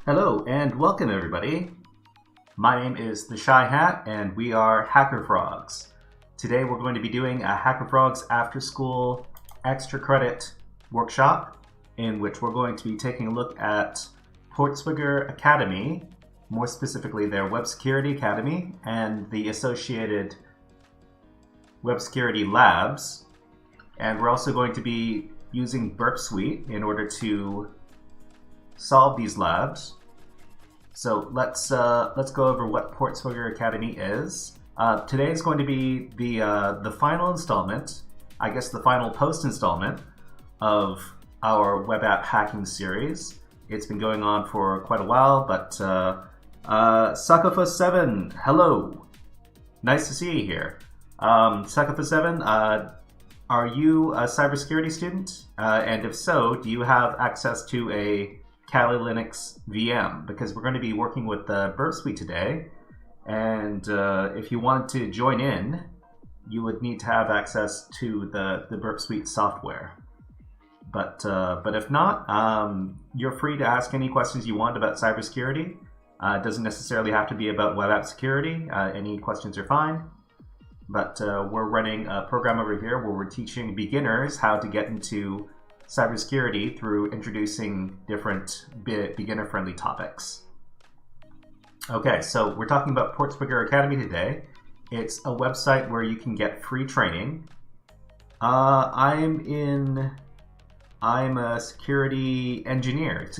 Hello and welcome everybody. My name is the Shy Hat and we are HackerFrogs. Today we're going to be doing a HackerFrogs after school extra credit workshop in which we're going to be taking a look at Portswigger Academy, more specifically their Web Security Academy and the associated Web Security Labs. And we're also going to be using Burp Suite in order to solve these labs. So let's go over what Portswigger Academy is. Today is going to be the final installment, I guess the final post installment of our web app hacking series. It's been going on for quite a while, but Sakafo7, hello, nice to see you here. Sakafo7, are you a cybersecurity student? And if so, do you have access to a Kali Linux VM? Because we're going to be working with the Burp Suite today, and if you wanted to join in, you would need to have access to the Burp Suite software. But if not, you're free to ask any questions you want about cybersecurity. It doesn't necessarily have to be about web app security. Any questions are fine. But we're running a program over here where we're teaching beginners how to get into cybersecurity through introducing different beginner-friendly topics. Okay, so we're talking about Portswigger Academy today. It's a website where you can get free training. I'm a security engineer.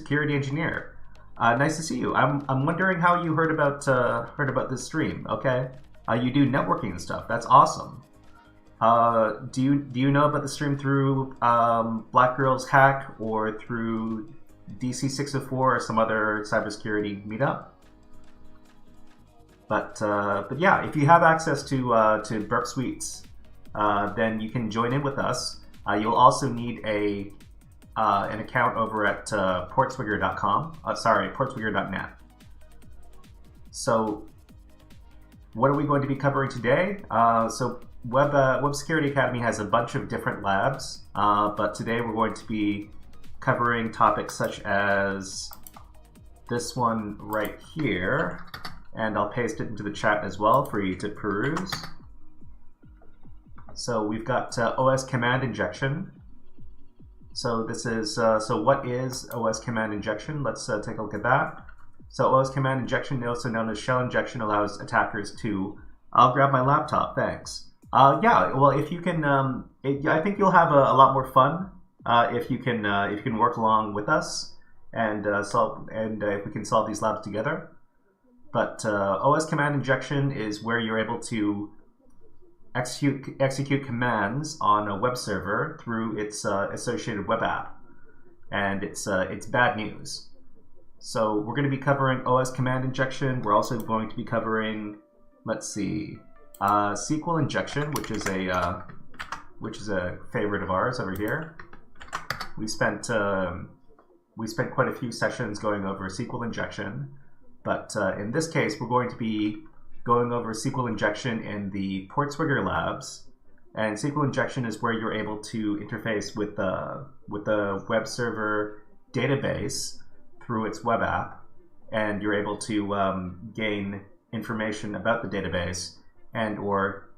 Nice to see you. I'm wondering how you heard about this stream. Okay, you do networking and stuff. That's awesome. Do you know about the stream through Black Girls Hack or through DC604 or some other cybersecurity meetup? But yeah, if you have access to Burp Suites, then you can join in with us. You'll also need an account over at portswigger.com. Portswigger.net. So, what are we going to be covering today? So Web Security Academy has a bunch of different labs, but today we're going to be covering topics such as this one right here, and I'll paste it into the chat as well for you to peruse. So we've got OS command injection. So this is so what is OS command injection? Let's take a look at that. So OS command injection, also known as shell injection, allows attackers to. I'll grab my laptop. Thanks. Yeah. Well, if you can, I think you'll have a lot more fun if you can work along with us and if we can solve these labs together. But OS command injection is where you're able to execute commands on a web server through its associated web app, and it's bad news. So we're going to be covering OS command injection. We're also going to be covering, let's see, SQL injection, which is a favorite of ours over here. We spent quite a few sessions going over SQL injection, but in this case, we're going to be going over SQL injection in the Portswigger labs. And SQL injection is where you're able to interface with the web server database through its web app, and you're able to gain information about the database and or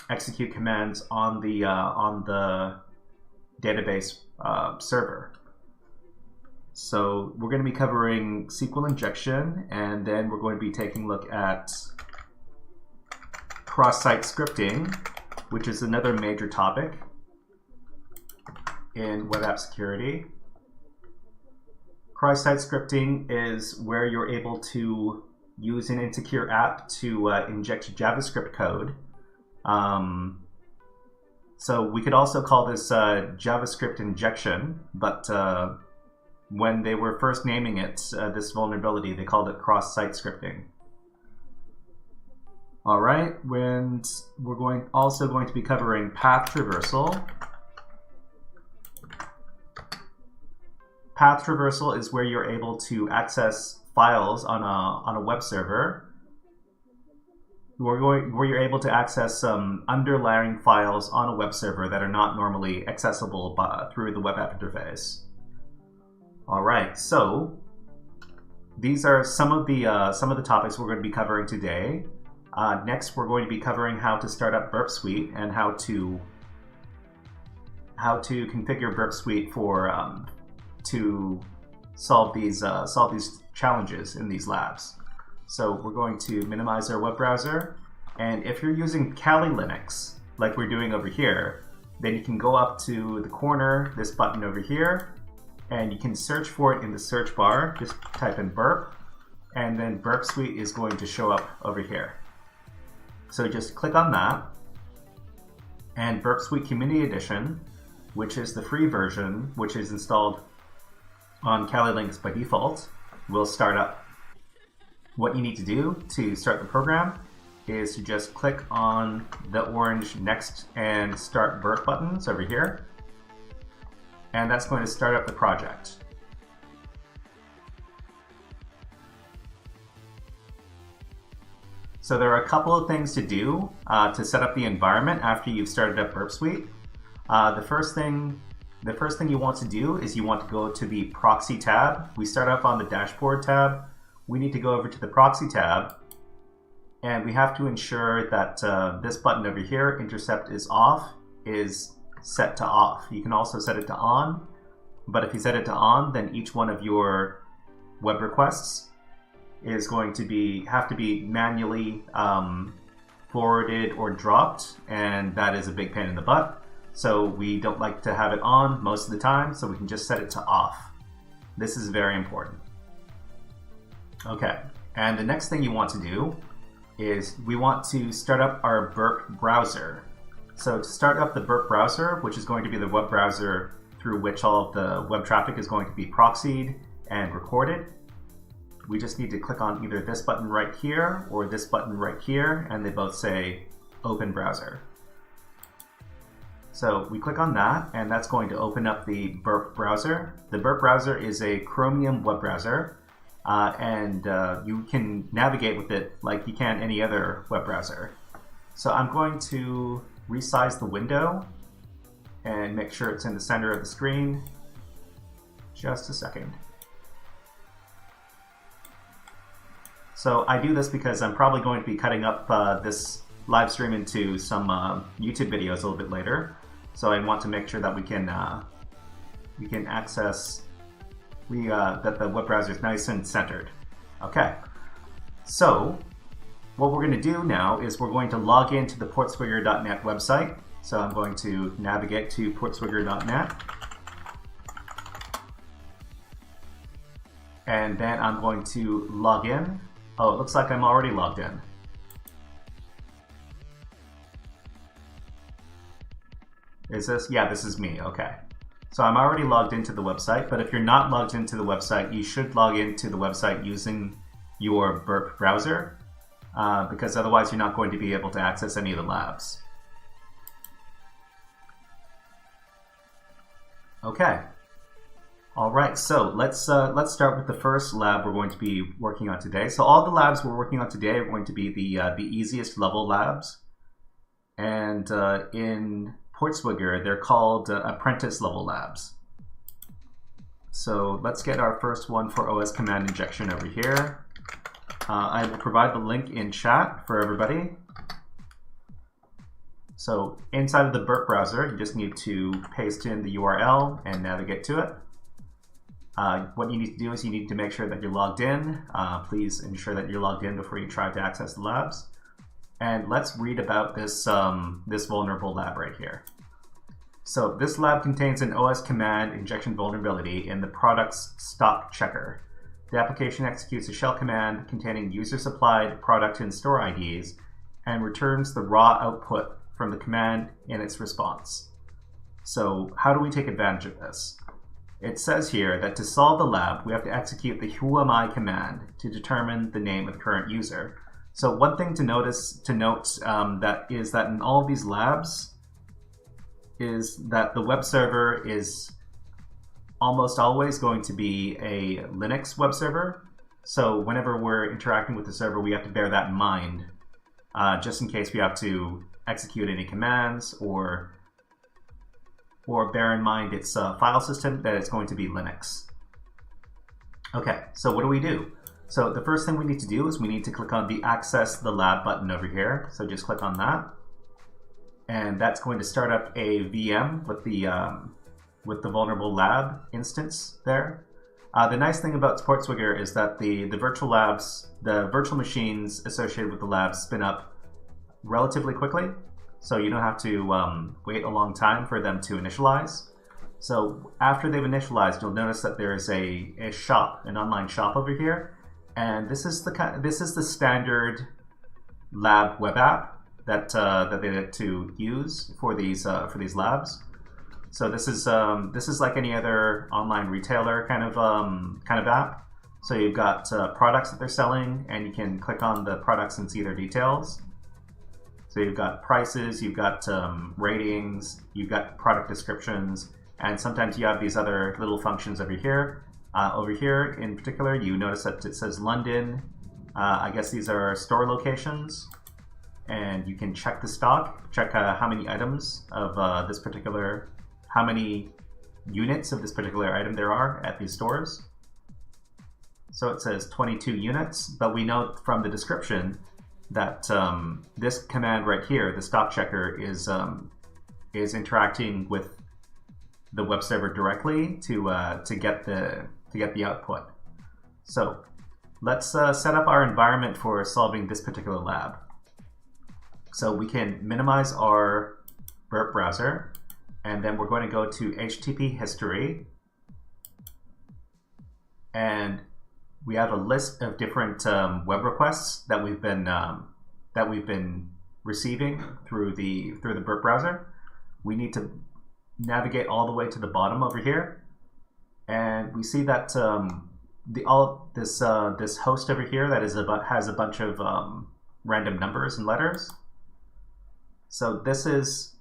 execute commands on the database server. So we're going to be covering SQL injection, and then we're going to be taking a look at cross-site scripting, which is another major topic in web app security. Cross-site scripting is where you're able to use an insecure app to inject JavaScript code. So we could also call this JavaScript injection, but when they were first naming it, this vulnerability, they called it cross-site scripting. All right, we're also going to be covering path traversal. Path traversal is where you're able to access files on a web server, where you're able to access some underlying files on a web server that are not normally accessible through the web app interface. All right, so these are some of the topics we're going to be covering today. Next, we're going to be covering how to start up Burp Suite and how to configure Burp Suite for to solve these challenges in these labs. So we're going to minimize our web browser, and if you're using Kali Linux like we're doing over here, then you can go up to the corner, this button over here, and you can search for it in the search bar. Just type in burp, and then Burp Suite is going to show up over here. So just click on that, and Burp Suite Community Edition, which is the free version, which is installed on Kali Linux by default, will start up. What you need to do to start the program is to just click on the orange Next and Start Burp buttons over here, and that's going to start up the project. So there are a couple of things to do to set up the environment after you've started up Burp Suite. The first thing you want to do is you want to go to the Proxy tab. We start up on the Dashboard tab. We need to go over to the Proxy tab, and we have to ensure that this button over here, Intercept is off, is set to off. You can also set it to on, but if you set it to on, then each one of your web requests is going to have to be manually forwarded or dropped, and that is a big pain in the butt. So we don't like to have it on most of the time, so we can just set it to off. This is very important. Okay, and the next thing you want to do is we want to start up our Burp browser. So to start up the Burp browser, which is going to be the web browser through which all of the web traffic is going to be proxied and recorded, we just need to click on either this button right here or this button right here, and they both say Open Browser. So we click on that, and that's going to open up the Burp browser. The Burp browser is a Chromium web browser, and you can navigate with it like you can any other web browser. So I'm going to resize the window and make sure it's in the center of the screen. Just a second. So I do this because I'm probably going to be cutting up this live stream into some YouTube videos a little bit later. So I want to make sure that we can access that the web browser is nice and centered. Okay. So what we're going to do now is we're going to log into the portswigger.net website. So I'm going to navigate to portswigger.net. And then I'm going to log in. Oh, it looks like I'm already logged in. Is this? Yeah, this is me. Okay. So I'm already logged into the website, but if you're not logged into the website, you should log into the website using your Burp browser, because otherwise you're not going to be able to access any of the labs. Okay. All right, so let's start with the first lab we're going to be working on today. So all the labs we're working on today are going to be the easiest level labs, and in Portswigger they're called Apprentice-Level labs. So let's get our first one for OS command injection over here. I will provide the link in chat for everybody. So inside of the Burp browser, you just need to paste in the URL and navigate to it. What you need to do is you need to make sure that you're logged in. Please ensure that you're logged in before you try to access the labs. And let's read about this, this vulnerable lab right here. So this lab contains an OS command injection vulnerability in the product's stock checker. The application executes a shell command containing user-supplied product and store IDs and returns the raw output from the command in its response. So how do we take advantage of this? It says here that to solve the lab, we have to execute the whoami command to determine the name of the current user. So one thing to note that is that in all of these labs is that the web server is almost always going to be a Linux web server. So whenever we're interacting with the server, we have to bear that in mind, just in case we have to execute any commands or bear in mind its file system, that it's going to be Linux. Okay, so what do we do? So the first thing we need to do is we need to click on the Access the Lab button over here. So just click on that. And that's going to start up a VM with the vulnerable lab instance there. The nice thing about Portswigger is that the virtual labs, the virtual machines associated with the labs spin up relatively quickly. So you don't have to wait a long time for them to initialize. So after they've initialized, you'll notice that there is a shop, an online shop over here, and this is the standard lab web app that they like to use for these labs. So this is like any other online retailer kind of app. So you've got products that they're selling, and you can click on the products and see their details. So you've got prices, you've got ratings, you've got product descriptions, and sometimes you have these other little functions over here. Over here in particular, you notice that it says London. I guess these are store locations, and you can check the stock, check how many items of how many units of this particular item there are at these stores. So it says 22 units, but we know from the description that this command right here, the stock checker, is interacting with the web server directly to get the output. So let's set up our environment for solving this particular lab. So we can minimize our Burp browser, and then we're going to go to HTTP history, and we have a list of different web requests that we've been receiving through the Burp browser. We need to navigate all the way to the bottom over here, and we see that this host over here that has a bunch of random numbers and letters. So this is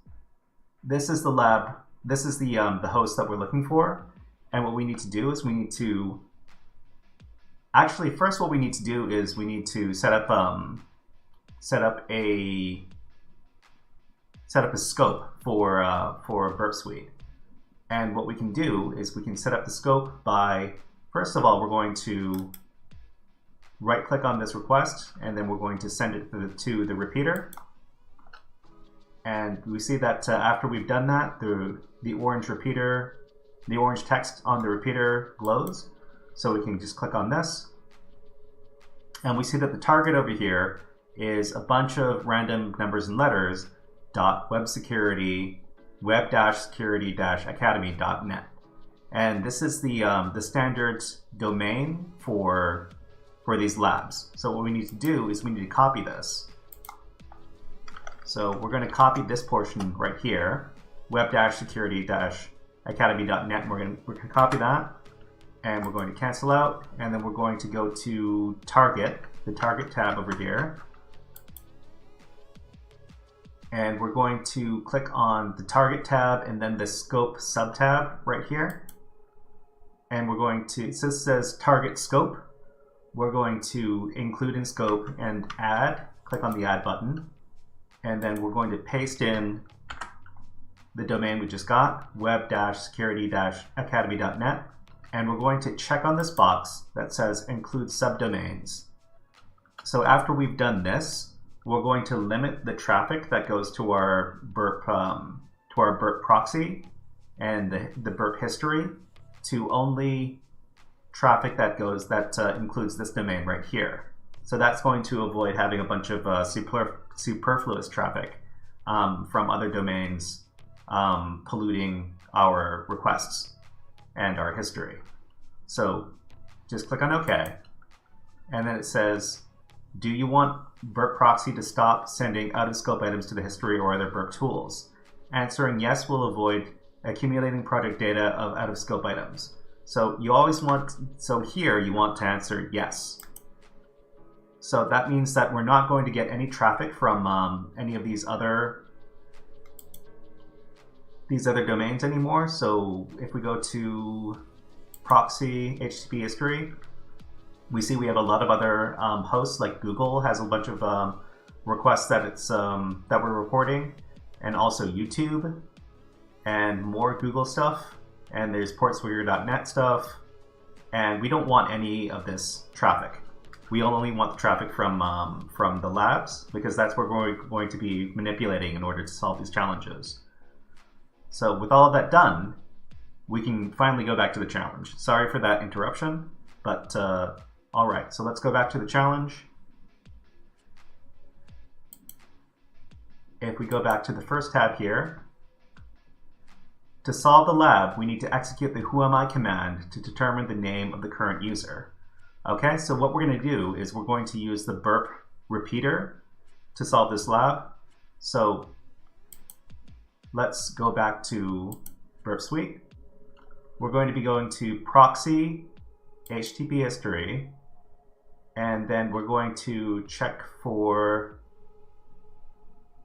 the lab. This is the host that we're looking for, and what we need to do is we need to first what we need to do is we need to set up a scope for Burp Suite. And what we can do is we can set up the scope by, first of all, we're going to right click on this request, and then we're going to send it to the repeater. And we see that after we've done that, the orange text on the repeater glows. So we can just click on this. And we see that the target over here is a bunch of random numbers and letters, .websecurity, web-security-academy.net. And this is the standard domain for these labs. So what we need to do is we need to copy this. So we're going to copy this portion right here, web-security-academy.net. We're going to copy that, and we're going to cancel out, and then we're going to go to Target, the Target tab over here. And we're going to click on the Target tab and then the Scope sub-tab right here. And we're going to, so this says Target Scope. We're going to include in Scope and add, click on the Add button. And then we're going to paste in the domain we just got, web-security-academy.net. And we're going to check on this box that says Include Subdomains. So after we've done this, we're going to limit the traffic that goes to our burp proxy and the burp history to only traffic that includes this domain right here. So that's going to avoid having a bunch of superfluous traffic from other domains polluting our requests and our history. So just click on OK. And then it says, do you want burp proxy to stop sending out-of-scope items to the history or other burp tools? Answering yes will avoid accumulating project data of out-of-scope items. So you always want, so here you want to answer yes. So that means that we're not going to get any traffic from any of these other domains anymore. So if we go to proxy HTTP history, we see we have a lot of other hosts, like Google has a bunch of requests that that we're reporting, and also YouTube, and more Google stuff, and there's portswigger.net stuff, and we don't want any of this traffic. We only want the traffic from the labs, because that's what we're going to be manipulating in order to solve these challenges. So with all of that done, we can finally go back to the challenge. Sorry for that interruption, but all right, so let's go back to the challenge. If we go back to the first tab here, to solve the lab, we need to execute the whoami command to determine the name of the current user. Okay, so what we're going to do is we're going to use the burp repeater to solve this lab. So let's go back to Burp Suite. We're going to be going to proxy HTTP history, and then we're going to check for,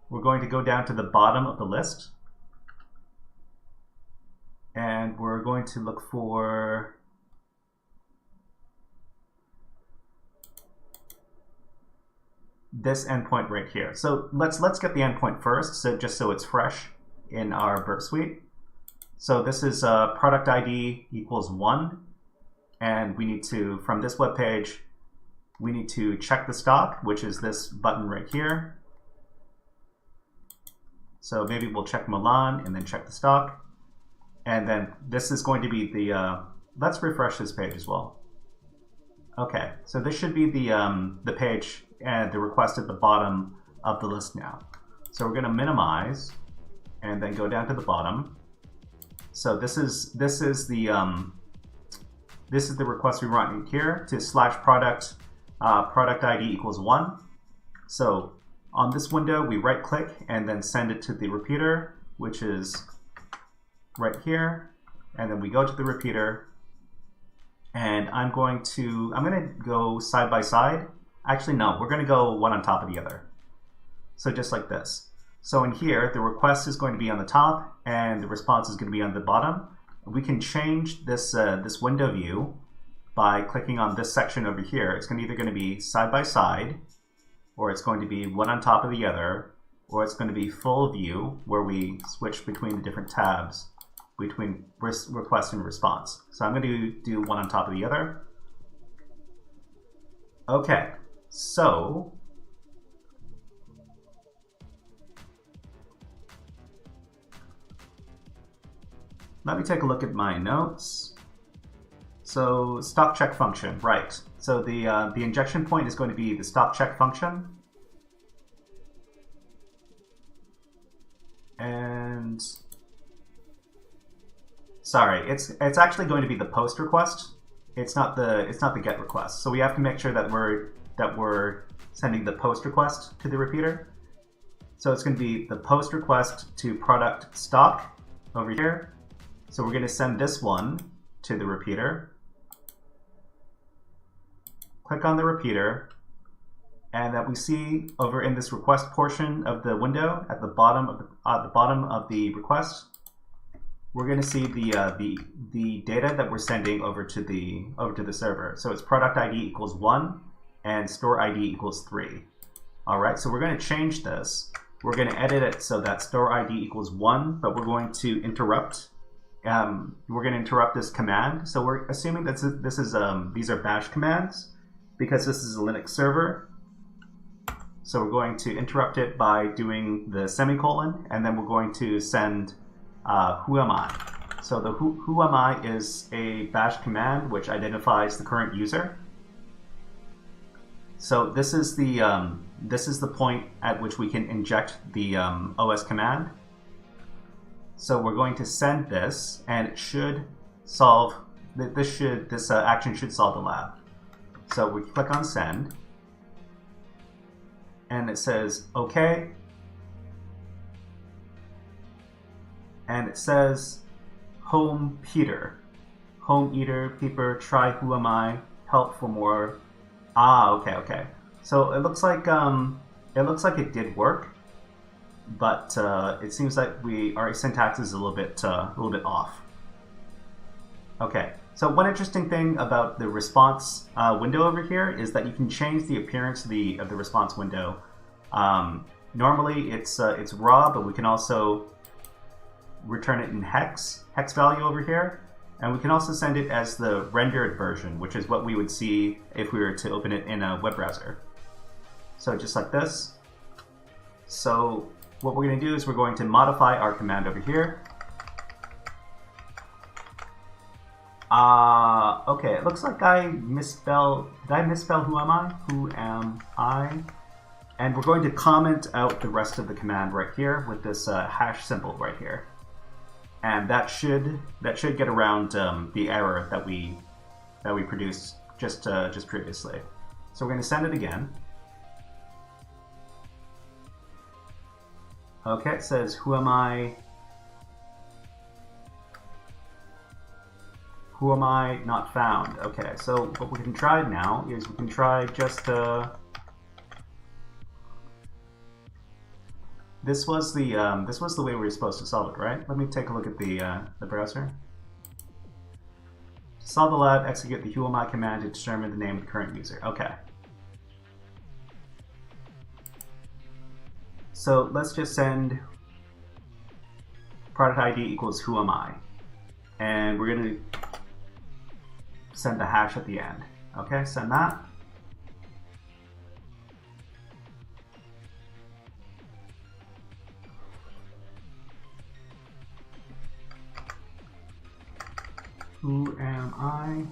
we're going to go down to the bottom of the list, and we're going to look for this endpoint right here. So let's get the endpoint first, so just so it's fresh in our Burp Suite. So this is product ID equals 1, and we need to, from this web page, we need to check the stock, which is this button right here. So maybe we'll check Milan and then check the stock. And then this is going to be the, let's refresh this page as well. Okay, so this should be the page and the request at the bottom of the list now. So we're going to minimize and then go down to the bottom. So this is the request we want here to /product product ID equals 1. So on this window, we right click and then send it to the repeater, which is right here. And then we go to the repeater, and I'm going to go side by side. Actually, no, we're going to go one on top of the other. So just like this. So in here, the request is going to be on the top and the response is going to be on the bottom. We can change this, this window view by clicking on this section over here. It's either going to be side by side, or it's going to be one on top of the other, or it's going to be full view, where we switch between the different tabs between request and response. So I'm going to do one on top of the other. Okay, so let me take a look at my notes. So stop check function, right. So the injection point is going to be the stop check function. And sorry, it's actually going to be the post request. It's not the get request. So we have to make sure that we're sending the post request to the repeater. So it's going to be the post request to product stock over here. So we're going to send this one to the repeater. Click on the repeater, and that we see over in this request portion of the window at the bottom of the request, we're going to see the data that we're sending over to the server. So it's product ID equals 1 and store ID equals 3. All right, so we're going to change this. We're going to edit it so that store ID equals 1, but we're going to interrupt. We're going to interrupt this command. So we're assuming that these are bash commands because this is a Linux server. So we're going to interrupt it by doing the semicolon, and then we're going to send who am I. So the who am I is a bash command which identifies the current user. So this is the point at which we can inject the OS command. So we're going to send this, and it should solve this action should solve the lab. So we click on send, and it says OK, and it says home Peter, home eater, peeper, try who am I, help for more. Okay. So it looks like it did work, but it seems like our syntax is a little bit off. Okay. So one interesting thing about the response window over here is that you can change the appearance of the response window. Normally it's raw, but we can also return it in hex value over here, and we can also send it as the rendered version, which is what we would see if we were to open it in a web browser. So just like this. So what we're going to do is we're going to modify our command over here. Okay, it looks like did I misspell who am I? Who am I? And we're going to comment out the rest of the command right here with this hash symbol right here. And that should get around the error that we produced just previously. So we're going to send it again. Okay, it says who am I? Who am I? Not found. Okay, so what we can try now is we can try just this was the way we were supposed to solve it, right? Let me take a look at the browser. To solve the lab, execute the who am I command to determine the name of the current user. Okay. So let's just send product ID equals who am I, and we're going to send the hash at the end. Okay, send that. Who am I?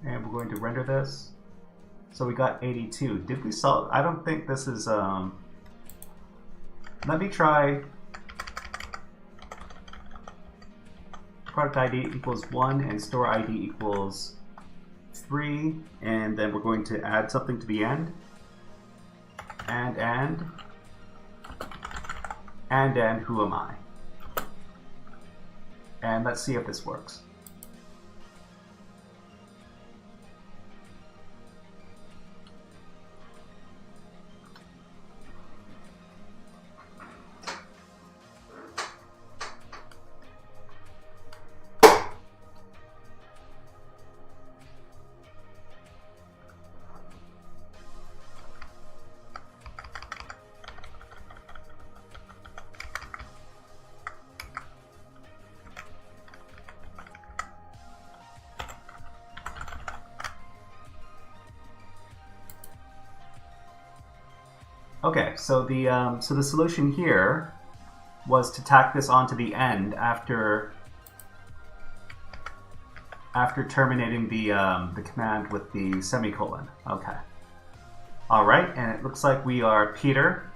And we're going to render this. So we got 82. Did we solve? I don't think this is. Let me try. Product ID equals 1 and store ID equals 3, and then we're going to add something to the end. And who am I? And let's see if this works. Okay, so the solution here was to tack this onto the end after terminating the command with the semicolon. Okay. All right, and it looks like we are Peter,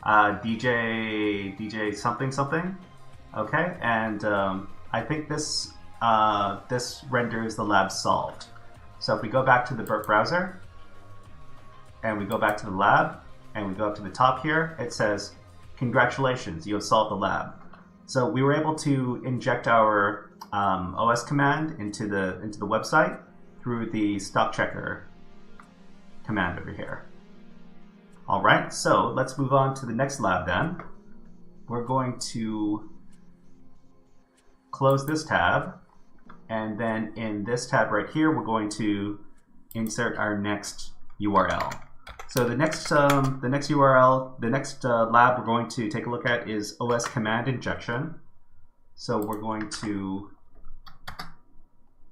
DJ something something. Okay, and I think this this renders the lab solved. So if we go back to the Burp browser, and we go back to the lab, and we go up to the top here, it says, "Congratulations, you have solved the lab." So we were able to inject our OS command into the website through the stock checker command over here. All right, so let's move on to the next lab then. We're going to close this tab, and then in this tab right here, we're going to insert our next URL. So the next URL, the next lab we're going to take a look at is OS command injection. So we're going to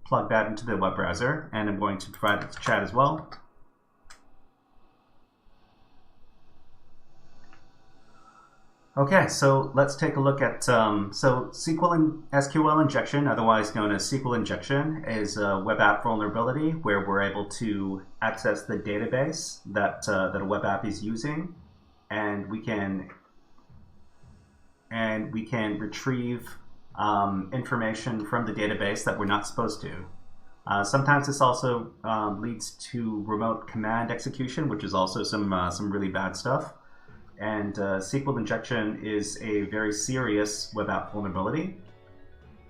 plug that into the web browser, and I'm going to provide it to chat as well. Okay, so let's take a look at so SQL injection, otherwise known as SQL injection, is a web app vulnerability where we're able to access the database that a web app is using, and we can retrieve information from the database that we're not supposed to. Sometimes this also leads to remote command execution, which is also some really bad stuff. And SQL injection is a very serious web app vulnerability.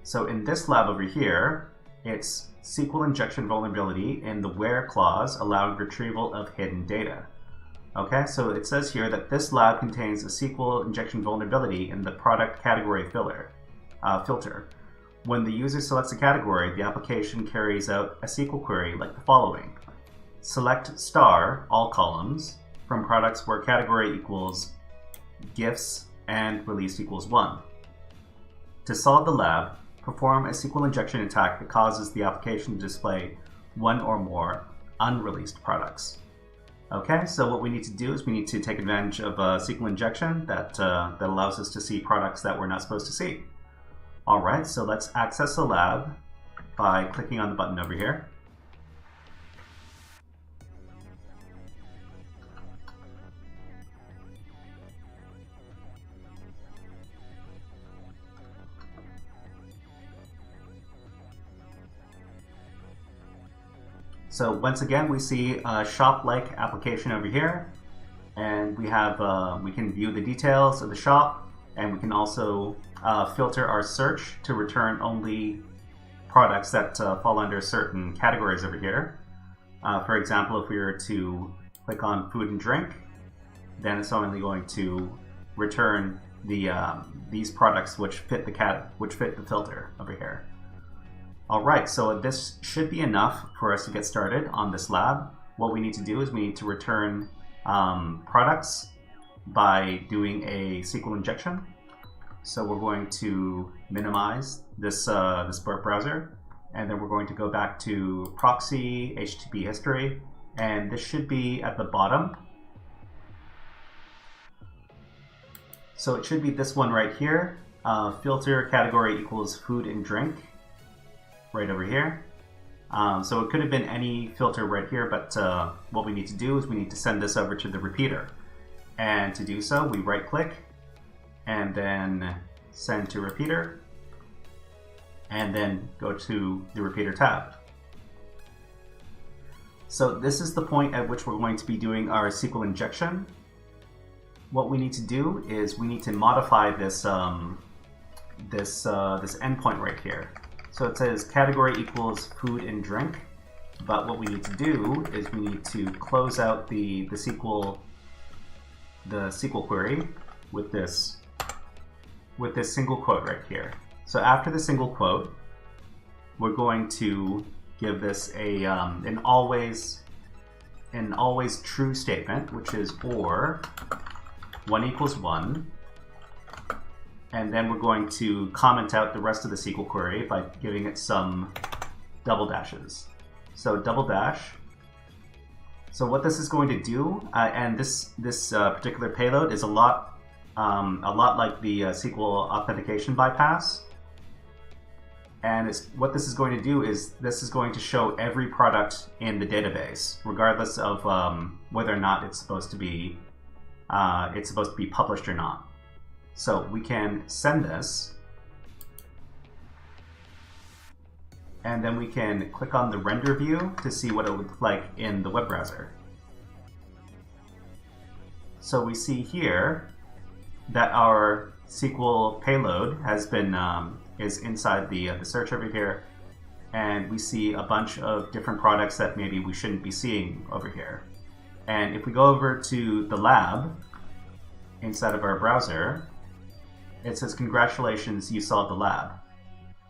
So in this lab over here, it's SQL injection vulnerability in the where clause allowing retrieval of hidden data. Okay, so it says here that this lab contains a SQL injection vulnerability in the product category filter. When the user selects a category, the application carries out a SQL query like the following. Select star all columns from products where category equals gifts and release equals 1. To solve the lab, perform a SQL injection attack that causes the application to display one or more unreleased products. Okay, so what we need to do is we need to take advantage of a SQL injection that allows us to see products that we're not supposed to see. All right, so let's access the lab by clicking on the button over here. So once again, we see a shop-like application over here, and we have we can view the details of the shop, and we can also filter our search to return only products that fall under certain categories over here. For example, if we were to click on food and drink, then it's only going to return these products which fit the filter over here. All right, so this should be enough for us to get started on this lab. What we need to do is we need to return products by doing a SQL injection. So we're going to minimize this Burp browser, and then we're going to go back to proxy, HTTP history, and this should be at the bottom. So it should be this one right here, filter category equals food and drink. Right over here. So it could have been any filter right here, but what we need to do is we need to send this over to the repeater. And to do so, we right click and then send to repeater, and then go to the repeater tab. So this is the point at which we're going to be doing our SQL injection. What we need to do is we need to modify this this endpoint right here. So it says category equals food and drink, but what we need to do is we need to close out the SQL query with this single quote right here. So after the single quote, we're going to give this an always true statement, which is or 1 equals 1. And then we're going to comment out the rest of the SQL query by giving it some double dashes. So double dash, So what this is going to do, and this particular payload is a lot like the SQL authentication bypass. And what this is going to do is this is going to show every product in the database, regardless of whether or not it's supposed to be published or not. So we can send this, and then we can click on the render view to see what it would look like in the web browser. So we see here that our SQL payload has been is inside the search over here, and we see a bunch of different products that maybe we shouldn't be seeing over here. And if we go over to the lab inside of our browser, it says, "Congratulations, you solved the lab."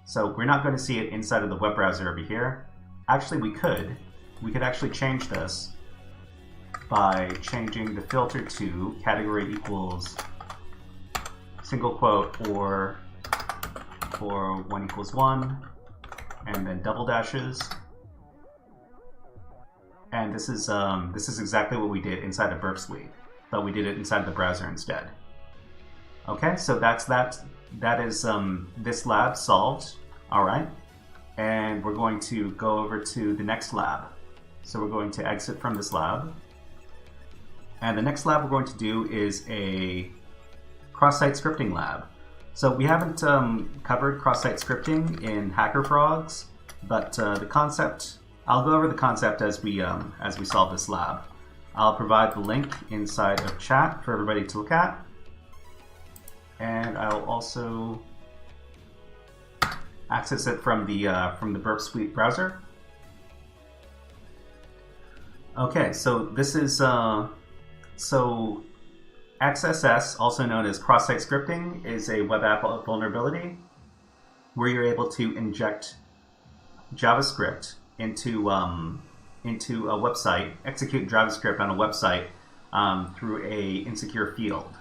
So we're not going to see it inside of the web browser over here. Actually, we could actually change this by changing the filter to category equals single quote or 1 equals 1, and then double dashes. And this is exactly what we did inside of Burp Suite, but we did it inside the browser instead. Okay, so that is this lab solved. All right, and we're going to go over to the next lab. So we're going to exit from this lab, and the next lab we're going to do is a cross-site scripting lab. So we haven't covered cross-site scripting in HackerFrogs, but the concept, I'll go over the concept as we solve this lab. I'll provide the link inside of chat for everybody to look at, and I'll also access it from the Burp Suite browser. Okay, so this is so XSS, also known as cross-site scripting, is a web app vulnerability where you're able to inject JavaScript into a website, execute JavaScript on a website through a insecure field.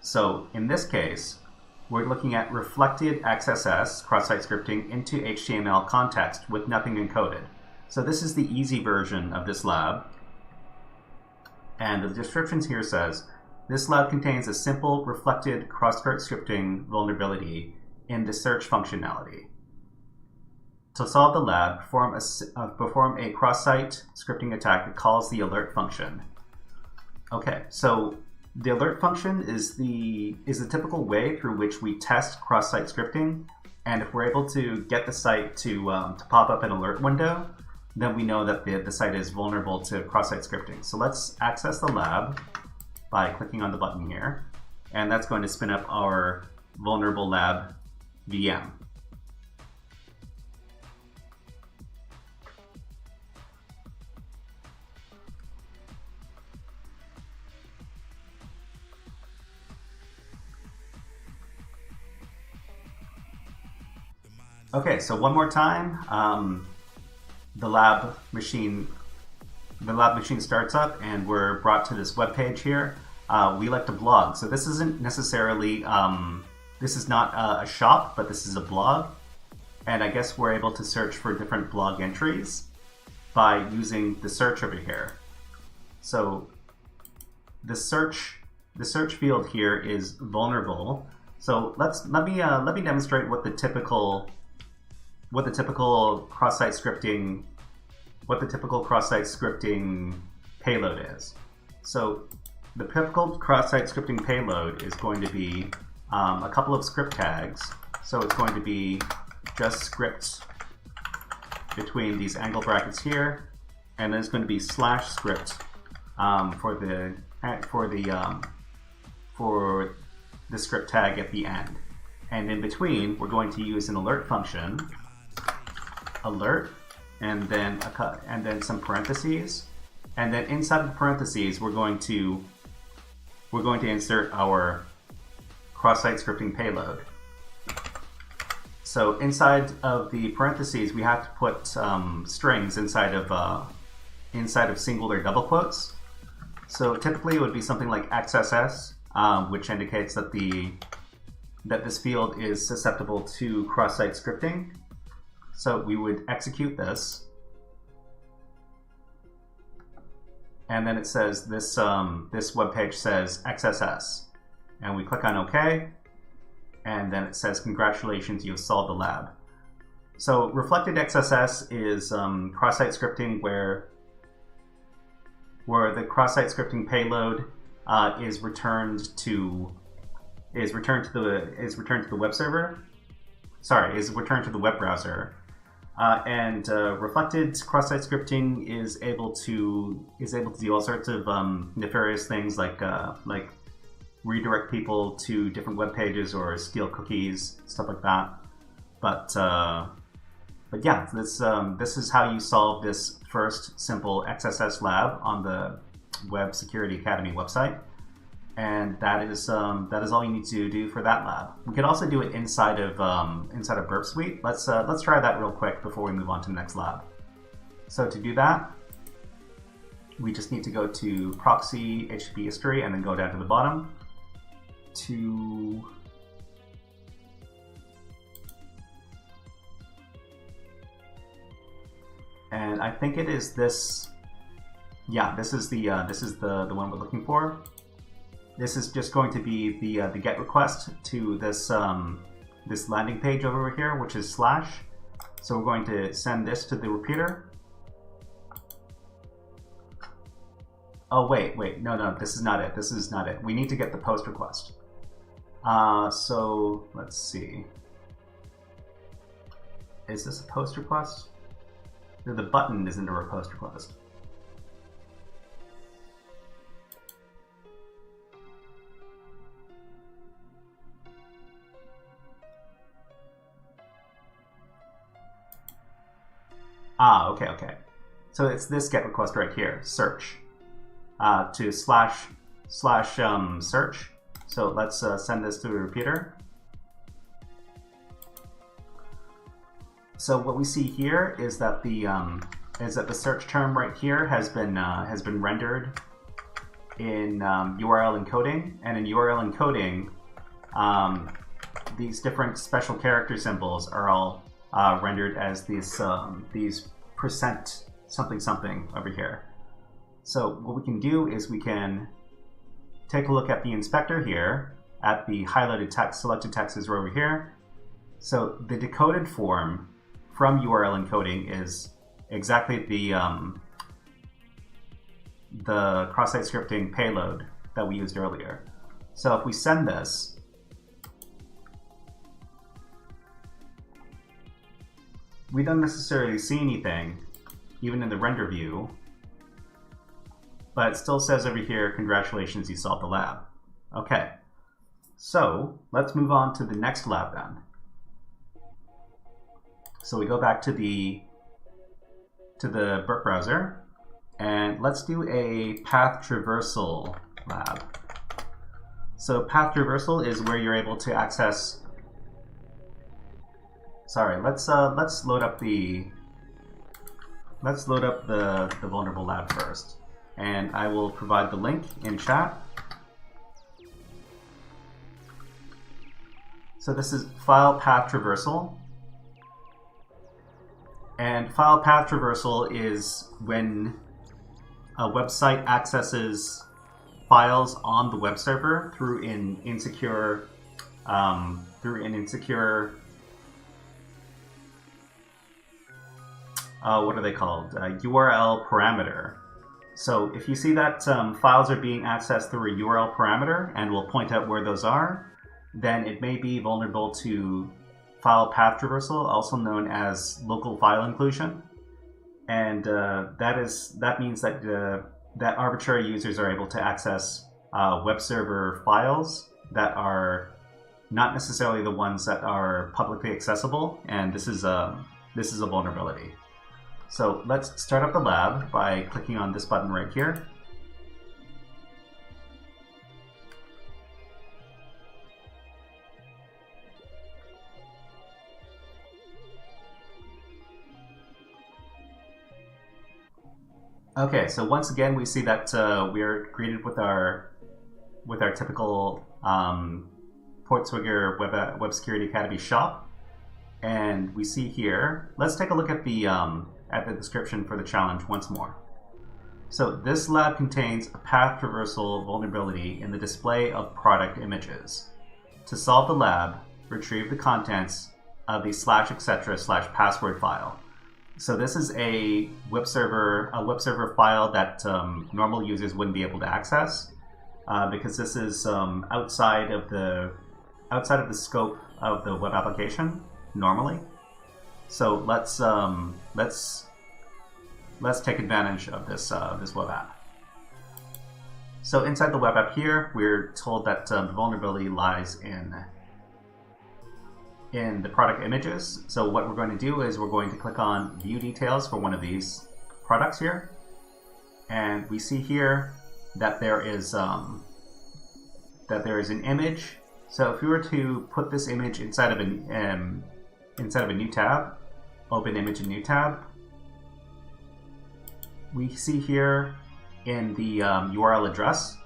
So in this case, we're looking at reflected XSS, cross-site scripting, into HTML context with nothing encoded. So this is the easy version of this lab. And the descriptions here says, this lab contains a simple reflected cross-site scripting vulnerability in the search functionality. To solve the lab, perform a cross-site scripting attack that calls the alert function. Okay, so the alert function is the typical way through which we test cross-site scripting, and if we're able to get the site to pop up an alert window, then we know that the site is vulnerable to cross-site scripting. So let's access the lab by clicking on the button here, and that's going to spin up our vulnerable lab VM. Okay, so one more time, the lab machine starts up, and we're brought to this web page here. We like to blog, so this isn't necessarily this is not a shop, but this is a blog, and I guess we're able to search for different blog entries by using the search over here. So the search field here is vulnerable. So let me demonstrate what the typical cross-site scripting payload is. So the typical cross-site scripting payload is going to be a couple of script tags. So it's going to be just script between these angle brackets here, and then it's going to be /script for the script tag at the end. And in between, we're going to use an alert function, alert, and then some parentheses, and then inside of the parentheses we're going to insert our cross-site scripting payload. So inside of the parentheses we have to put strings inside of single or double quotes. So typically it would be something like XSS, which indicates that this field is susceptible to cross-site scripting. So we would execute this, and then it says this web page says XSS, and we click on OK, and then it says congratulations, you've solved the lab. So reflected XSS is cross-site scripting where the cross-site scripting payload is returned to the web server. Sorry, is returned to the web browser. And reflected cross-site scripting is able to do all sorts of nefarious things like redirect people to different web pages or steal cookies, stuff like that. But yeah, this is how you solve this first simple XSS lab on the Web Security Academy website, and that is all you need to do for that lab. We could also do it inside of Burp Suite. Let's try that real quick before we move on to the next lab. So to do that, we just need to go to Proxy HTTP History and then go down to the bottom to and I think it is this. Yeah, this is the one we're looking for. This is just going to be the GET request to this this landing page over here, which is /. So we're going to send this to the repeater. Oh wait, no, this is not it. This is not it. We need to get the post request. So let's see. Is this a post request? The button isn't a post request. Okay. So it's this GET request right here, search, to / search. So let's send this to the repeater. So what we see here is that the search term right here has been rendered in URL encoding, and in URL encoding, these different special character symbols are all rendered as these percent something something over here. So what we can do is we can take a look at the inspector here, at the highlighted text, selected text is over here. So the decoded form from URL encoding is exactly the cross-site scripting payload that we used earlier. So if we send this, we don't necessarily see anything, even in the render view, but it still says over here, congratulations, you solved the lab. Okay, so let's move on to the next lab then. So we go back to the Burp browser, and let's do a path traversal lab. So path traversal is where you're able to access. Sorry, let's load up the vulnerable lab first, and I will provide the link in chat. So this is file path traversal. And file path traversal is when a website accesses files on the web server through an insecure what are they called? URL parameter. So if you see that files are being accessed through a URL parameter, and we'll point out where those are, then it may be vulnerable to file path traversal, also known as local file inclusion. And that means that that arbitrary users are able to access web server files that are not necessarily the ones that are publicly accessible, and this is a vulnerability. So let's start up the lab by clicking on this button right here. Okay, so once again we see that we are greeted with our typical Portswigger Web Security Academy shop, and we see here. Let's take a look at the description for the challenge once more. So this lab contains a path traversal vulnerability in the display of product images. To solve the lab, retrieve the contents of the /etc/password file. So this is a web server file that normal users wouldn't be able to access because this is outside of the scope of the web application normally. So let's take advantage of this web app. So inside the web app here, we're told that the vulnerability lies in the product images. So what we're going to do is we're going to click on View Details for one of these products here, and we see here that there is an image. So if we were to put this image inside of a new tab, open image in new tab, we see here in the URL address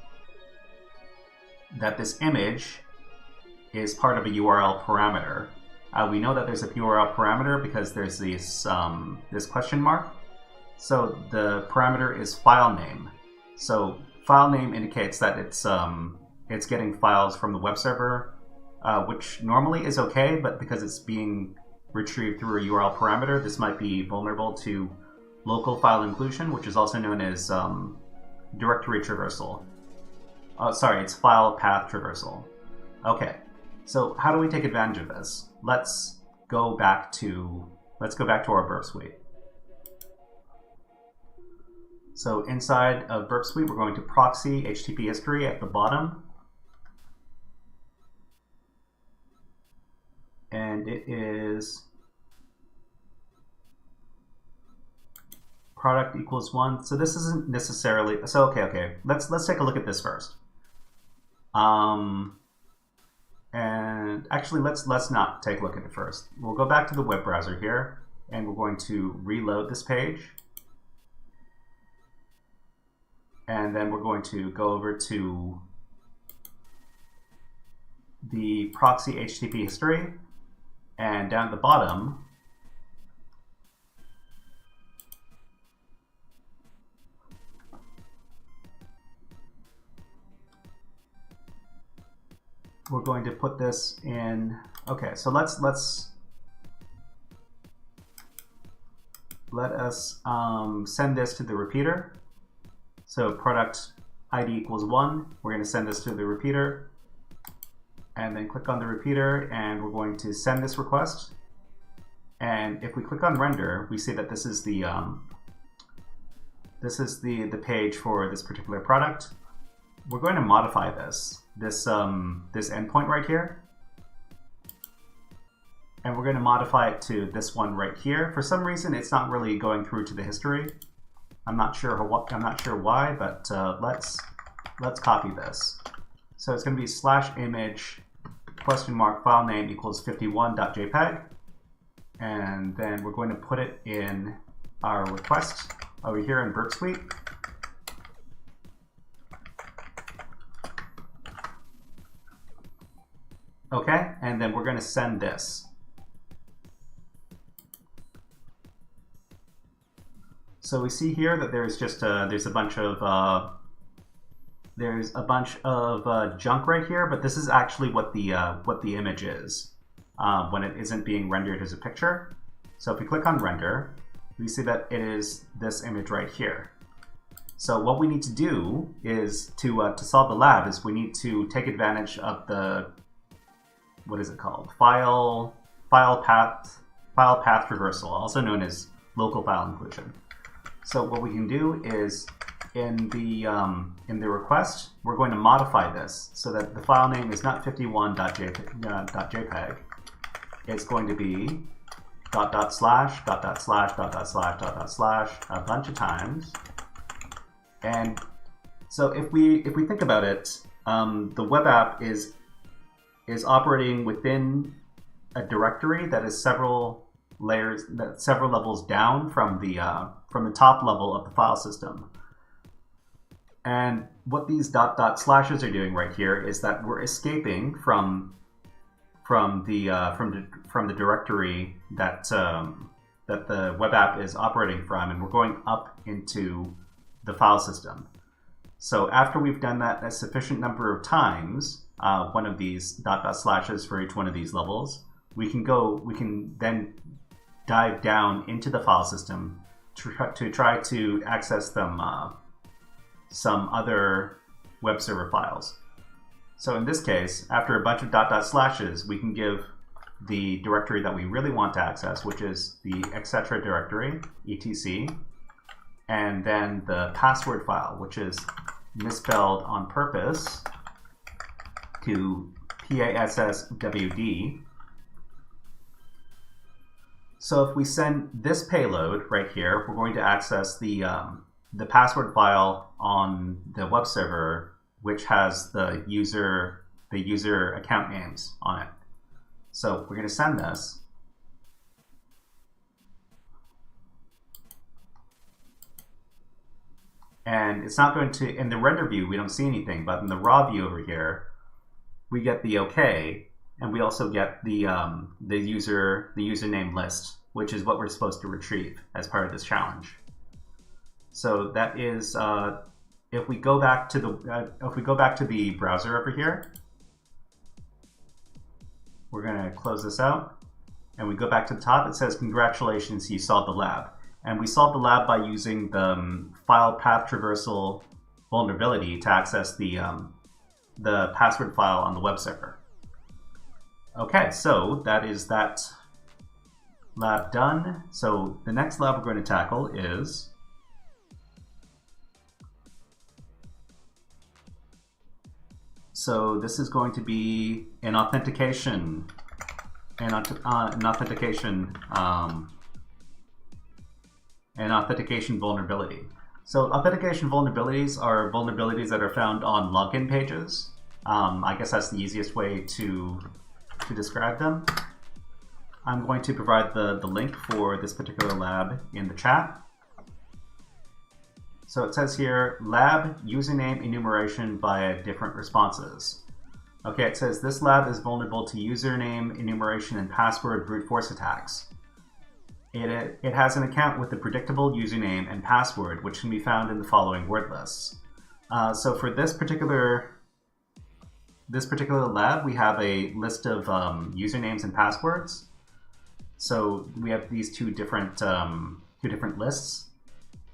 that this image is part of a URL parameter. We know that there's a URL parameter because there's this question mark. So the parameter is file name. So file name indicates that it's getting files from the web server, which normally is okay, but because it's being retrieved through a URL parameter, this might be vulnerable to local file inclusion, which is also known as directory traversal. Sorry, it's file path traversal. Okay, so how do we take advantage of this? Let's go back to our Burp Suite. So inside of Burp Suite, we're going to proxy HTTP history at the bottom. And it is product equals 1. So this isn't necessarily, so okay. Let's take a look at this first. And actually let's not take a look at it first. We'll go back to the web browser here, and we're going to reload this page. And then we're going to go over to the proxy HTTP history, and down at the bottom, we're going to put this in. Okay, so let us send this to the repeater. So product ID equals 1. We're going to send this to the repeater, and then click on the repeater, and we're going to send this request. And if we click on render, we see that this is the page for this particular product. We're going to modify this endpoint right here, and we're going to modify it to this one right here. For some reason, it's not really going through to the history. I'm not sure why, but let's copy this. So it's going to be /image file name equals 51.jpg, and then we're going to put it in our request over here in Burp Suite. Okay, and then we're going to send this. So we see here that there's just there's a bunch of junk right here, but this is actually what the image is when it isn't being rendered as a picture. So if we click on render, we see that it is this image right here. So what we need to do is to solve the lab is we need to take advantage of the, what is it called? File path traversal, also known as local file inclusion. So what we can do is in the request, we're going to modify this so that the file name is not 51.jpg. It's going to be ... a bunch of times. And so if we think about it, the web app is operating within a directory that is several levels down from the top level of the file system. And what these ... slashes are doing right here is that we're escaping from the directory that the web app is operating from, and we're going up into the file system. So after we've done that a sufficient number of times, one of these ... slashes for each one of these levels, we can then dive down into the file system to try to access some other web server files. So in this case, after a bunch of ... slashes, we can give the directory that we really want to access, which is the etc directory, etc, and then the password file, which is misspelled on purpose, to passwd. So if we send this payload right here, we're going to access the password file on the web server, which has the user account names on it. So we're going to send this. And it's not going to, in the render view, we don't see anything, but in the raw view over here, we get the OK, and we also get the username list, which is what we're supposed to retrieve as part of this challenge. So that is, if we go back to the browser over here, we're going to close this out, and we go back to the top. It says, "Congratulations, you solved the lab." And we solved the lab by using the file path traversal vulnerability to access the password file on the web server. Okay, so that is that lab done. So the next lab we're going to tackle is this is going to be an authentication vulnerability. So authentication vulnerabilities are vulnerabilities that are found on login pages. I guess that's the easiest way to describe them. I'm going to provide the link for this particular lab in the chat. So it says here, lab username enumeration via different responses. Okay, it says this lab is vulnerable to username enumeration and password brute force attacks. It has an account with the predictable username and password, which can be found in the following word lists. So for this particular lab, we have a list of usernames and passwords. So we have these two different lists.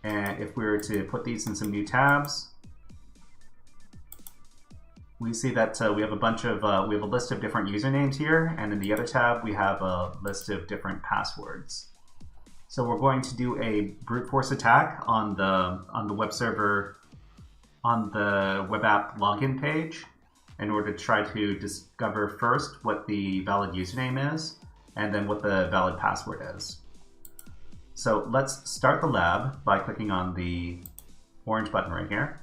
And if we were to put these in some new tabs, we see that we have a list of different usernames here, and in the other tab we have a list of different passwords. So we're going to do a brute force attack on the web server, on the web app login page, in order to try to discover first what the valid username is, and then what the valid password is. So let's start the lab by clicking on the orange button right here.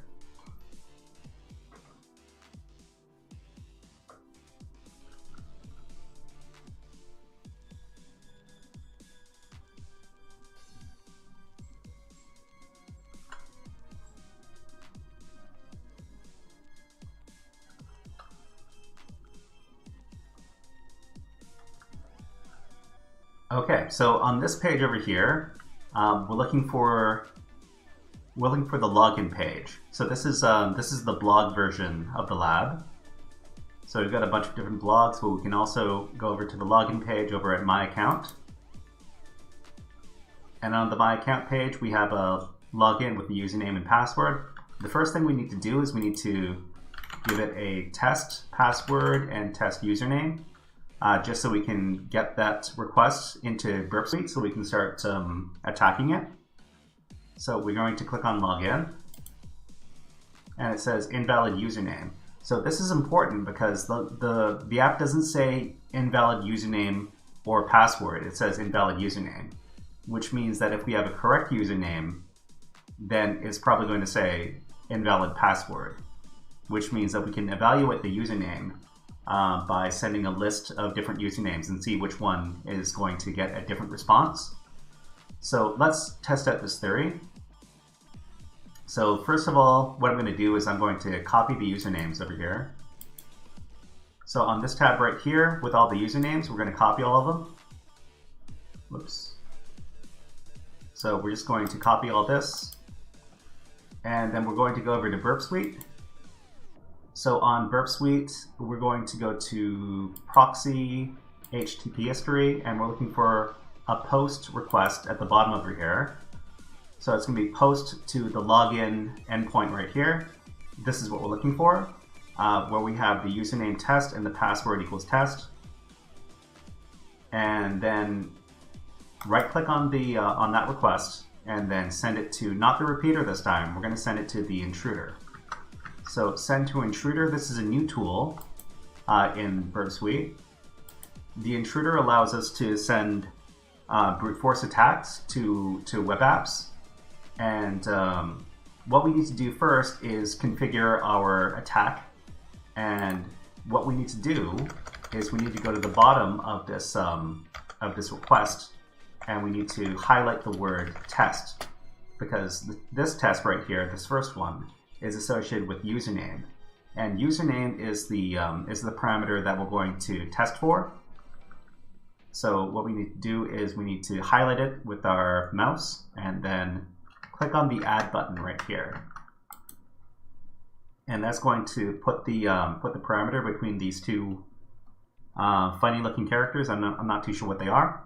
Okay, so on this page over here, we're looking for the login page. So this is the blog version of the lab. So we've got a bunch of different blogs, but we can also go over to the login page over at My Account. And on the My Account page, we have a login with the username and password. The first thing we need to do is we need to give it a test password and test username. Just so we can get that request into Burp Suite so we can start attacking it. So we're going to click on Login, and it says invalid username. So this is important because the app doesn't say invalid username or password, it says invalid username, which means that if we have a correct username, then it's probably going to say invalid password, which means that we can evaluate the username by sending a list of different usernames and see which one is going to get a different response. So let's test out this theory. So first of all, what I'm going to do is I'm going to copy the usernames over here. So on this tab right here with all the usernames, we're going to copy all of them. Whoops. So we're just going to copy all this. And then we're going to go over to Burp Suite. So on Burp Suite, we're going to go to Proxy HTTP history, and we're looking for a post request at the bottom over here. So it's going to be post to the login endpoint right here. This is what we're looking for, where we have the username test and the password equals test. And then right-click on the on that request, and then send it to not the repeater this time. We're going to send it to the intruder. So send to intruder. This is a new tool in Burp Suite. The intruder allows us to send brute force attacks to web apps. And what we need to do first is configure our attack. And what we need to do is we need to go to the bottom of this request, and we need to highlight the word test, because this test right here, this first one, is associated with username. And username is the parameter that we're going to test for. So what we need to do is we need to highlight it with our mouse and then click on the add button right here. And that's going to put the parameter between these two funny looking characters. I'm not too sure what they are,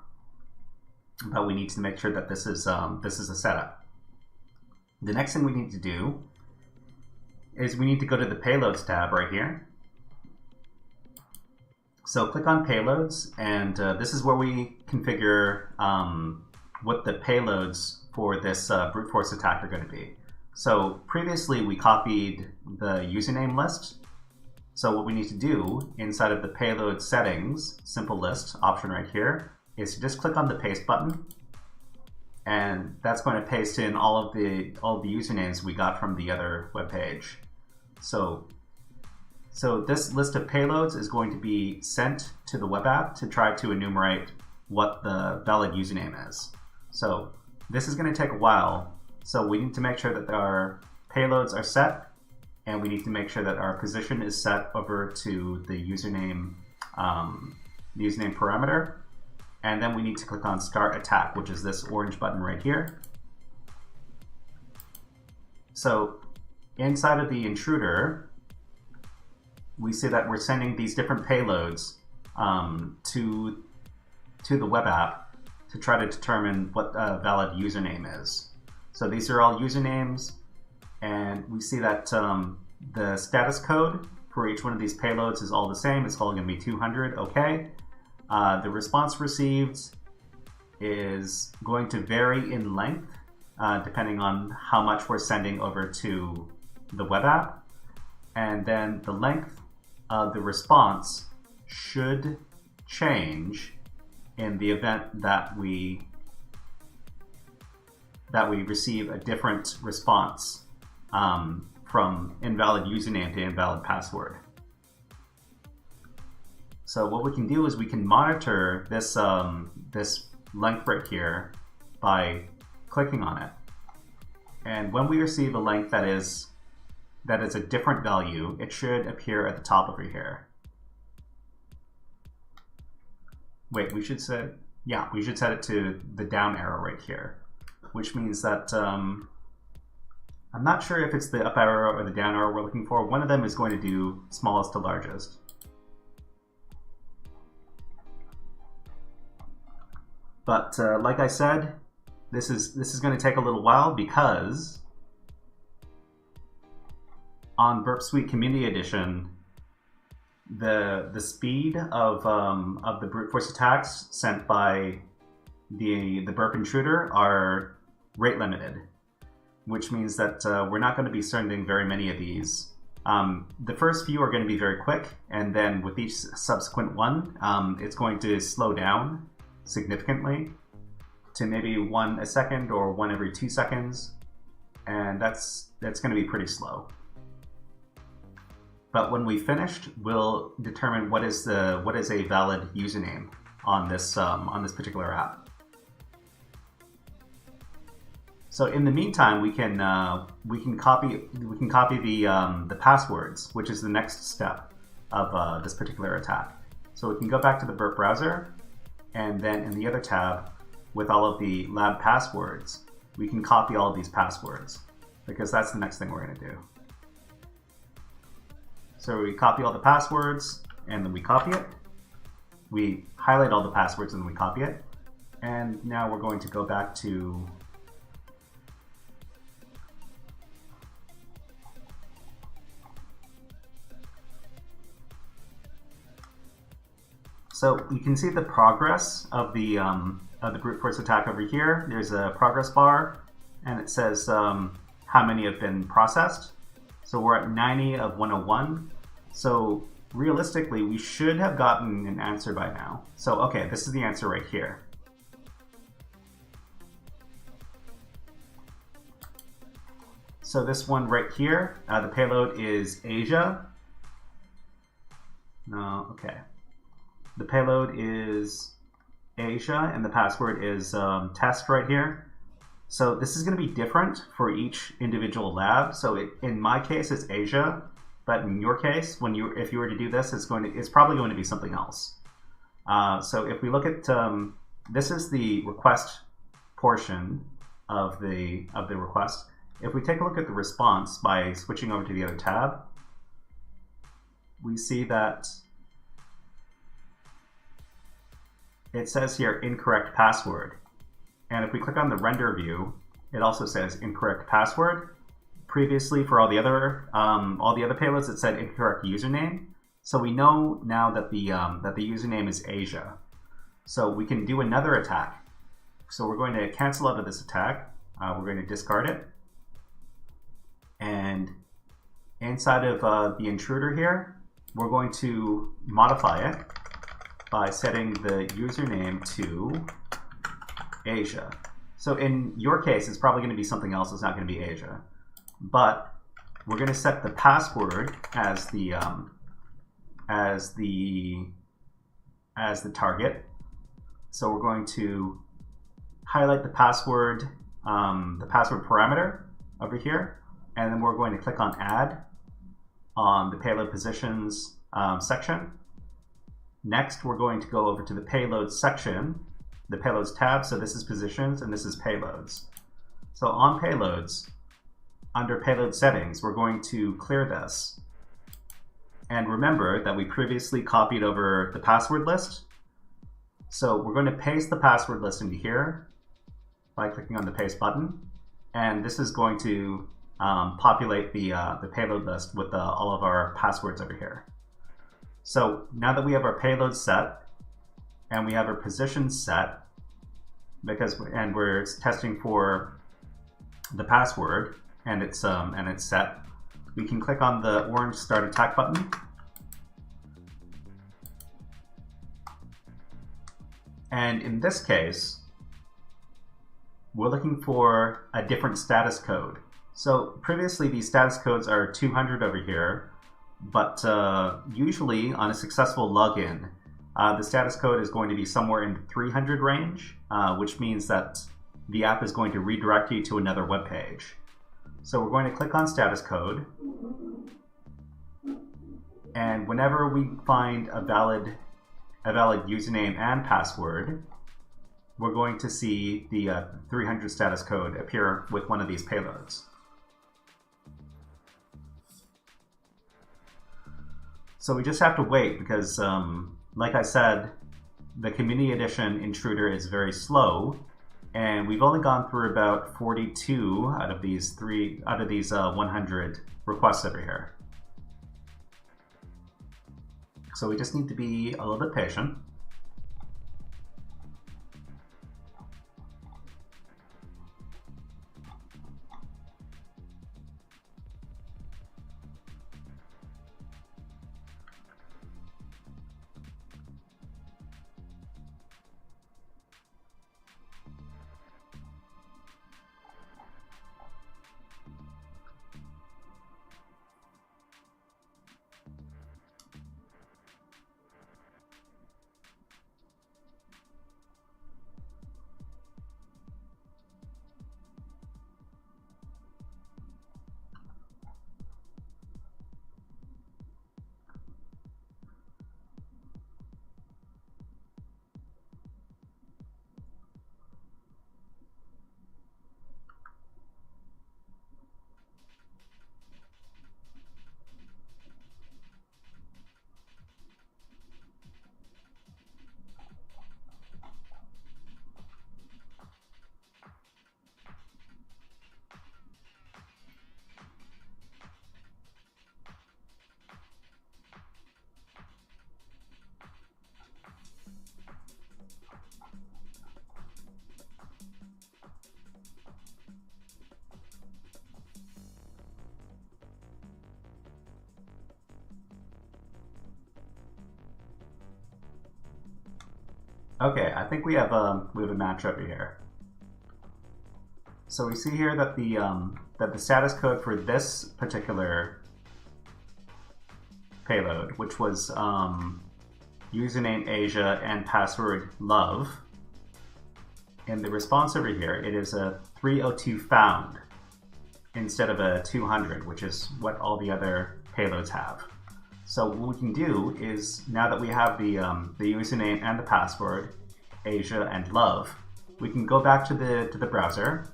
but we need to make sure that this is a setup. The next thing we need to do is we need to go to the payloads tab right here. So click on payloads, and this is where we configure what the payloads for this brute force attack are going to be. So previously we copied the username list. So what we need to do inside of the payload settings, simple list option right here, is to just click on the paste button, and that's going to paste in all of the usernames we got from the other web page. So this list of payloads is going to be sent to the web app to try to enumerate what the valid username is. So this is going to take a while. So we need to make sure that our payloads are set, and we need to make sure that our position is set over to the username parameter. And then we need to click on Start Attack, which is this orange button right here. So inside of the intruder, we see that we're sending these different payloads to the web app to try to determine what a valid username is. So these are all usernames, and we see that the status code for each one of these payloads is all the same. It's all going to be 200, okay. The response received is going to vary in length depending on how much we're sending over to the web app. And then the length of the response should change in the event that we receive a different response from invalid username to invalid password. So what we can do is we can monitor this this length right here by clicking on it. And when we receive a length that is a different value, it should appear at the top over here. Wait, we should set it to the down arrow right here, which means that I'm not sure if it's the up arrow or the down arrow we're looking for. One of them is going to do smallest to largest. But like I said, this is going to take a little while, because on Burp Suite Community Edition, the speed of the brute force attacks sent by the Burp intruder are rate limited, which means that we're not going to be sending very many of these. The first few are going to be very quick, and then with each subsequent one, it's going to slow down significantly to maybe 1 a second or 1 every 2 seconds, and that's going to be pretty slow. But when we finished, we'll determine what is a valid username on this particular app. So in the meantime, we can copy the passwords, which is the next step of this particular attack. So we can go back to the Burp browser, and then in the other tab, with all of the lab passwords, we can copy all of these passwords. because that's the next thing we're going to do. So we copy all the passwords, and then we copy it. We highlight all the passwords, and then we copy it. And now we're going to go back to so you can see the progress of the brute force attack over here. There's a progress bar, and it says how many have been processed. So we're at 90 of 101. So realistically, we should have gotten an answer by now. So okay, this is the answer right here. So this one right here, the payload is Asia. No, okay. The payload is Asia, and the password is test right here. So this is going to be different for each individual lab. So in my case, it's Asia, but in your case, if you were to do this, it's probably going to be something else. So if we look at this is the request portion of the request. If we take a look at the response by switching over to the other tab, we see that it says here incorrect password. And if we click on the render view, it also says incorrect password. Previously, for all the other payloads, it said incorrect username. So we know now that the username is Asia. So we can do another attack. So we're going to cancel out of this attack. We're going to discard it. And inside of the intruder here, we're going to modify it by setting the username to Asia. So in your case, it's probably going to be something else. It's not going to be Asia. But we're going to set the password as the target. So we're going to highlight the password parameter over here, and then we're going to click on Add on the payload positions section. Next, we're going to go over to the payloads section, the payloads tab. So this is positions and this is payloads. So on payloads, under payload settings, we're going to clear this. And remember that we previously copied over the password list. So we're going to paste the password list into here by clicking on the paste button. And this is going to populate the payload list with all of our passwords over here. So now that we have our payload set and we have our position set, and we're testing for the password and it's set, we can click on the orange start attack button. And in this case, we're looking for a different status code. So previously these status codes are 200 over here, but usually on a successful login, the status code is going to be somewhere in the 300 range, which means that the app is going to redirect you to another web page. So we're going to click on status code, and whenever we find a valid username and password, we're going to see the 300 status code appear with one of these payloads. So we just have to wait because, like I said, the Community Edition intruder is very slow, and we've only gone through about 42 out of these 100 requests over here. So we just need to be a little bit patient. Okay, I think we have a match over here. So we see here that the status code for this particular payload, which was username Asia and password love, in the response over here, it is a 302 found instead of a 200, which is what all the other payloads have. So what we can do is, now that we have the username and the password, Asia and love, we can go back to the browser,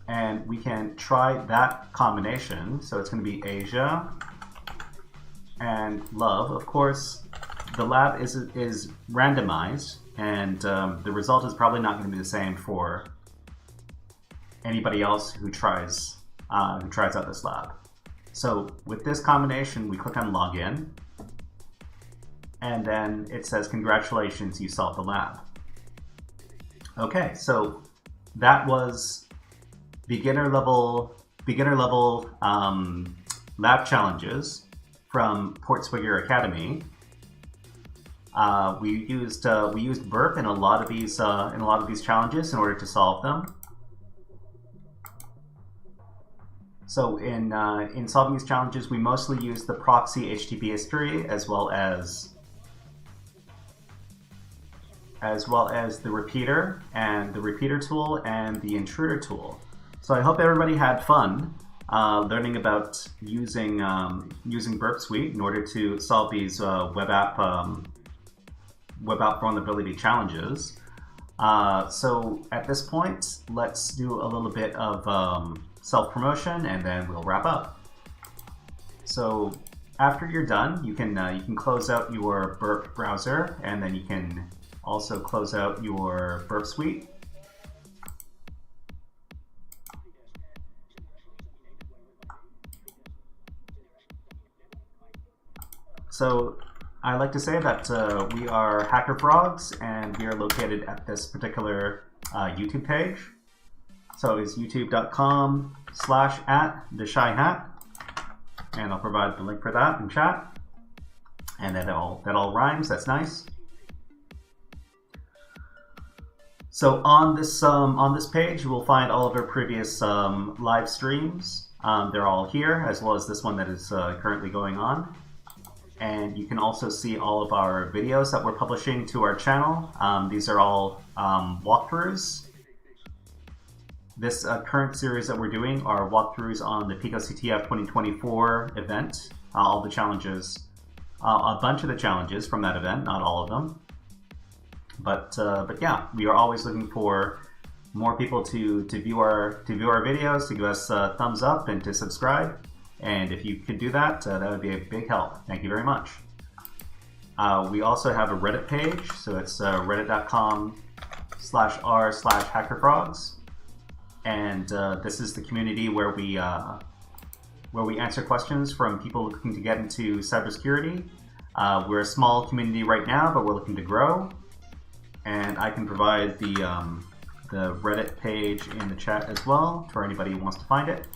and we can try that combination. So it's going to be Asia and love. Of course, the lab is randomized, and the result is probably not going to be the same for anybody else who tries out this lab. So with this combination, we click on login, and then it says, congratulations, you solved the lab. Okay, so that was beginner level lab challenges from Portswigger Academy. We used burp in a lot of these challenges in order to solve them. So in solving these challenges, we mostly use the proxy HTTP history as well as the repeater and the repeater tool and the intruder tool. So I hope everybody had fun learning about using Burp Suite in order to solve these web app vulnerability challenges. So at this point, let's do a little bit of self-promotion, and then we'll wrap up. So after you're done, you can close out your Burp browser, and then you can also close out your Burp Suite. So I like to say that we are HackerFrogs, and we are located at this particular YouTube page. So it's youtube.com/@theshyhat, and I'll provide the link for that in chat. And that all rhymes. That's nice. So on this page, you will find all of our previous live streams. They're all here, as well as this one that is currently going on. And you can also see all of our videos that we're publishing to our channel. These are all walkthroughs. This current series that we're doing are walkthroughs on the PicoCTF 2024 event. All the challenges, a bunch of the challenges from that event, not all of them. But yeah, we are always looking for more people to view our videos, to give us a thumbs up and to subscribe. And if you could do that, that would be a big help. Thank you very much. We also have a Reddit page, so it's reddit.com/r/HackerFrogs. And this is the community where we answer questions from people looking to get into cybersecurity. We're a small community right now, but we're looking to grow. And I can provide the Reddit page in the chat as well for anybody who wants to find it.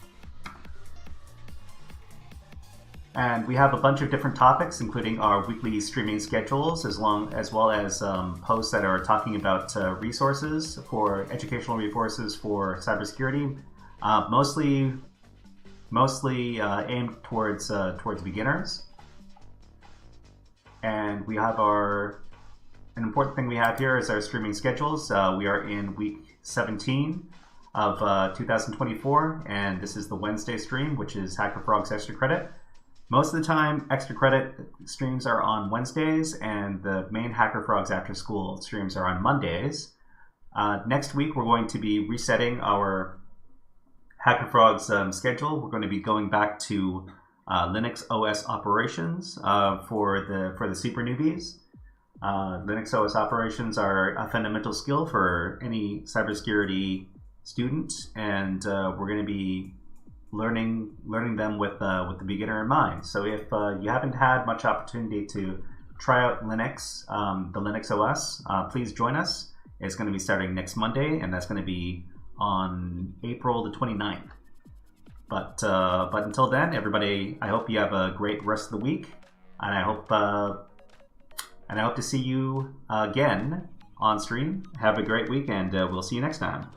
And we have a bunch of different topics, including our weekly streaming schedules, as well as posts that are talking about resources for educational resources for cybersecurity, mostly aimed towards beginners. And we have an important thing we have here is our streaming schedules. We are in week 17 of 2024, and this is the Wednesday stream, which is HackerFrogs Extra Credit. Most of the time, Extra Credit streams are on Wednesdays, and the main HackerFrogs After School streams are on Mondays. Next week, we're going to be resetting our HackerFrogs schedule. We're going to be going back to Linux OS operations for the super newbies. Linux OS operations are a fundamental skill for any cybersecurity student, and we're going to be learning them with the beginner in mind. So if you haven't had much opportunity to try out Linux, the Linux OS, please join us. It's going to be starting next Monday, and that's going to be on April the 29th. But until then, everybody, I hope you have a great rest of the week. and I hope to see you again on stream. Have a great week, and we'll see you next time.